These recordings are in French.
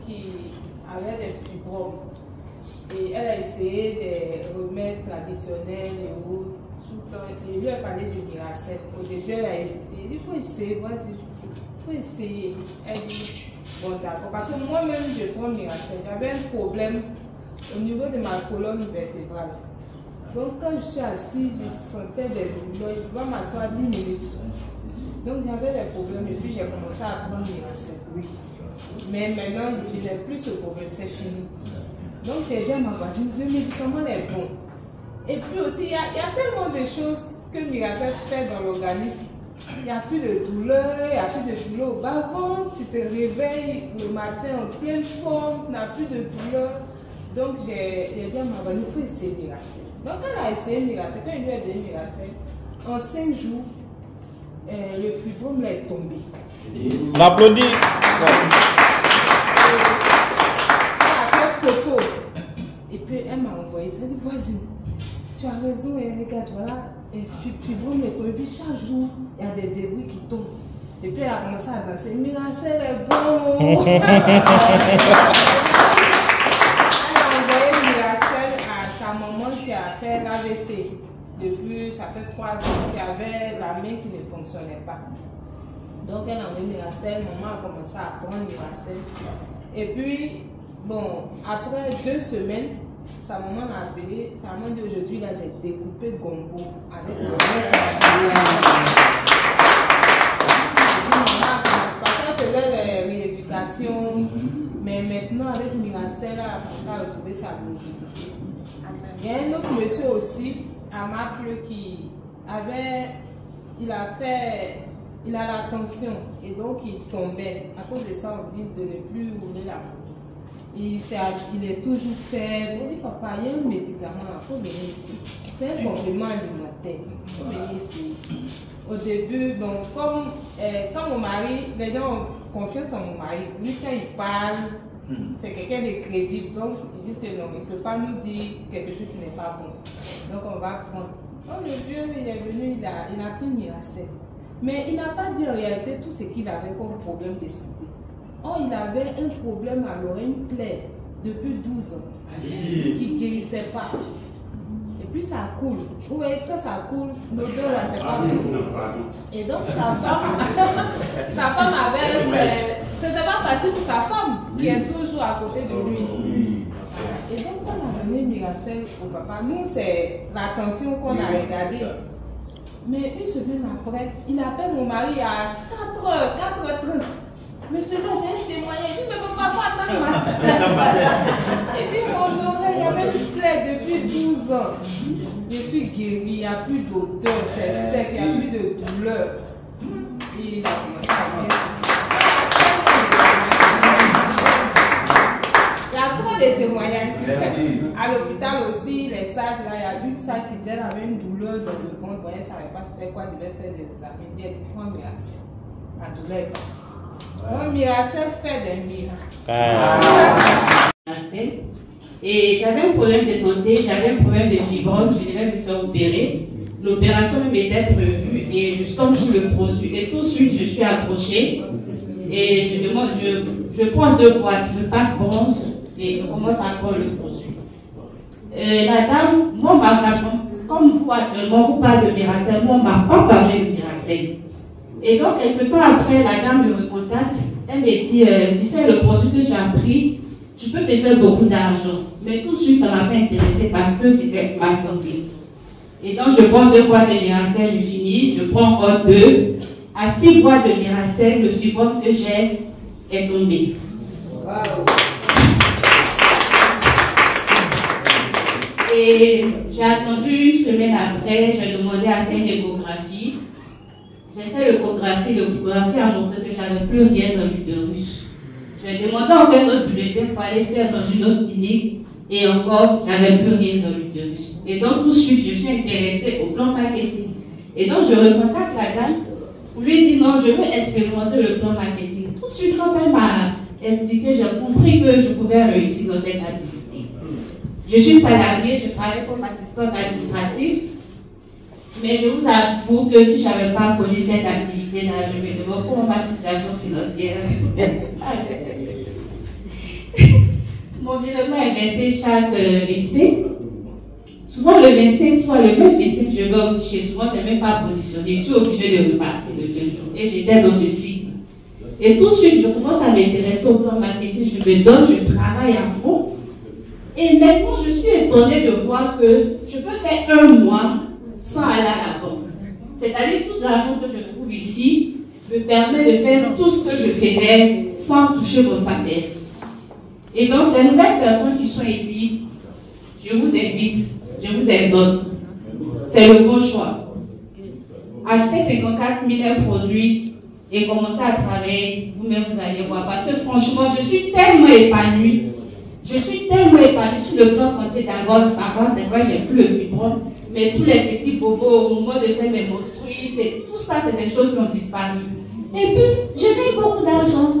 qui avait des fibromes. Et elle a essayé des remèdes traditionnels et autres. Tout le temps. Et lui a parlé de Miracel. Au début, elle a hésité. Il dit, il faut essayer, vas-y. Il faut essayer. Elle dit, bon d'accord. Parce que moi-même, je prends Miracel. J'avais un problème au niveau de ma colonne vertébrale. Donc quand je suis assise, je sentais des douleurs. Je pouvais m'asseoir 10 minutes. Donc j'avais des problèmes et puis j'ai commencé à prendre Miracel. Oui. Mais maintenant, je n'ai plus ce problème, c'est fini. Donc j'ai dit à ma voisine, le médicament est bon. Et puis aussi, il y a tellement de choses que Miracel fait dans l'organisme. Il n'y a plus de douleur, il n'y a plus de douleur au bas-ventre, tu te réveilles le matin en pleine forme, tu n'as plus de douleur. Donc j'ai dit à ma voisine, il faut essayer Miracel. Donc elle a essayé Miracel, quand il lui a donné Miracel, en 5 jours, le fibrome est tombé. On applaudit. Elle a fait photo. Et puis elle m'a envoyé ça. Elle dit, voisine, tu as raison, et regarde, voilà, le fibrome est tombé. Et puis chaque jour, il y a des débris qui tombent. Et puis elle a commencé à danser. Miracel est bon. Elle a envoyé Miracel à sa maman qui a fait l'AVC. Depuis, ça fait 3 ans qu'il y avait la main qui ne fonctionnait pas. Donc elle a envoyé Miracel, maman a commencé à prendre Miracel. Et puis, bon, après 2 semaines, sa maman l'a appelé, sa maman dit aujourd'hui, là j'ai découpé gombo avec ma maman. Elle faisait des rééducations, mais maintenant avec Miracel, elle a commencé à retrouver sa mobilité. Il y a un autre monsieur aussi, à Maple, qui avait, il a la tension et donc il tombait. À cause de ça, on dit de ne plus rouler la moto. Il est toujours faible. On dit, papa, il y a un médicament, il faut venir ici. C'est un complément alimentaire. Il faut venir ici. Au début, donc, comme quand mon mari, les gens ont confiance en mon mari, lui quand il parle, c'est quelqu'un de crédible. Donc, ils disent que non, il ne peut pas nous dire quelque chose qui n'est pas bon. Donc, on va prendre. Donc, le vieux, il est venu, il a pris Miracel. Mais il n'a pas dit en réalité tout ce qu'il avait comme problème de santé. Or, il avait un problème à l'oreille, une plaie, depuis 12 ans, qui ne guérissait pas. Et puis ça coule. Vous voyez, quand ça coule, l'odeur là, c'est pas bon. Et donc, sa femme avait. C'était pas facile pour sa femme, qui est toujours à côté de lui. Et donc, quand on a donné Miracel au papa, nous, c'est la tension qu'on a regardée. Mais une semaine après, il appelle mon mari à 4h, 4h30. Monsieur, là, j'ai un témoignage. Il dit, mais papa, faut attendre ma. Il dit, mon oreille, il y avait une plaie depuis 12 ans. Je suis guéri, il n'y a plus d'odeur, c'est sec, il n'y a plus de douleur. Et il a commencé à dire. Il y a trop de témoignages. Merci. À l'hôpital aussi, les sages, là, il y a une sage qui disait qu'elle avait une douleur dans le ventre. Elle ne savait pas c'était quoi, elle devait faire des examens. Elle prend Miracel. La douleur est partie. Oh, Miracel fait des miracles. Et j'avais un problème de santé, j'avais un problème de fibrome, je devais me faire opérer. L'opération m'était prévue et je tombe sur le produit. Et tout de suite, je suis accrochée. Et je demande, je prends 2 boîtes, je pack bronze et je commence à prendre le produit. La dame, moi, comme vous actuellement, vous parlez de Miracel, moi, on ne m'a pas parlé de Miracel. Et donc, quelques temps après, la dame me recontacte. Elle me dit, tu sais, le produit que tu as pris, tu peux te faire beaucoup d'argent. Mais tout de suite, ça ne m'a pas intéressé parce que c'était ma santé. Et donc, je prends 2 boîtes de Miracel, je finis. Je prends encore 2. À 6 boîtes de Miracel, le fibrome que j'ai est tombé. Wow. Et j'ai attendu une semaine après, j'ai demandé à faire une échographie. J'ai fait l'échographie a montré que j'avais plus rien dans l'utérus. J'ai demandé encore un autre bulletin pour aller faire dans une autre clinique et encore, j'avais plus rien dans l'utérus. Et donc tout de suite, je suis intéressée au plan marketing. Et donc je recontacte la dame pour lui dire non, je veux expérimenter le plan marketing. Tout de suite, quand elle m'a expliqué, j'ai compris que je pouvais réussir dans cette activité. Je suis salariée, je travaille comme assistante administrative. Mais je vous avoue que si je n'avais pas connu cette activité-là, je me demande comment ma situation financière. mon virement est versé chaque 25. Souvent, le 25 soit le même 25 que je vais au guichet. Souvent, ce n'est même pas positionné. Je suis obligée de repartir le 20 jours. Et j'étais dans ce cycle. Et tout de suite, je commence à m'intéresser au plan marketing. Je me donne, je travaille à fond. Et maintenant, je suis étonnée de voir que je peux faire un mois sans aller à la banque. C'est-à-dire tout l'argent que je trouve ici me permet de faire tout ce que je faisais sans toucher mon salaire. Et donc, les nouvelles personnes qui sont ici, je vous invite, je vous exhorte. C'est le bon choix. Achetez 54 000 produits et commencez à travailler. Vous-même, vous allez voir. Parce que franchement, je suis tellement épanouie. Je suis tellement épanouie sur le plan santé d'abord. Ça va, c'est vrai, j'ai plus le fibrome. Mais tous les petits bobos au moment de faire mes menstrues, tout ça, c'est des choses qui ont disparu. Et puis, je gagne beaucoup d'argent.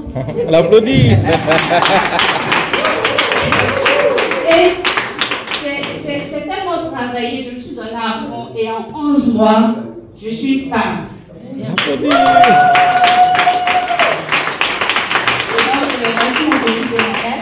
On l'applaudit. Et j'ai tellement travaillé, je me suis donné à fond. Et en 11 mois, je suis stable. Applaudis. Et donc, je vais passer mon petit démarrage.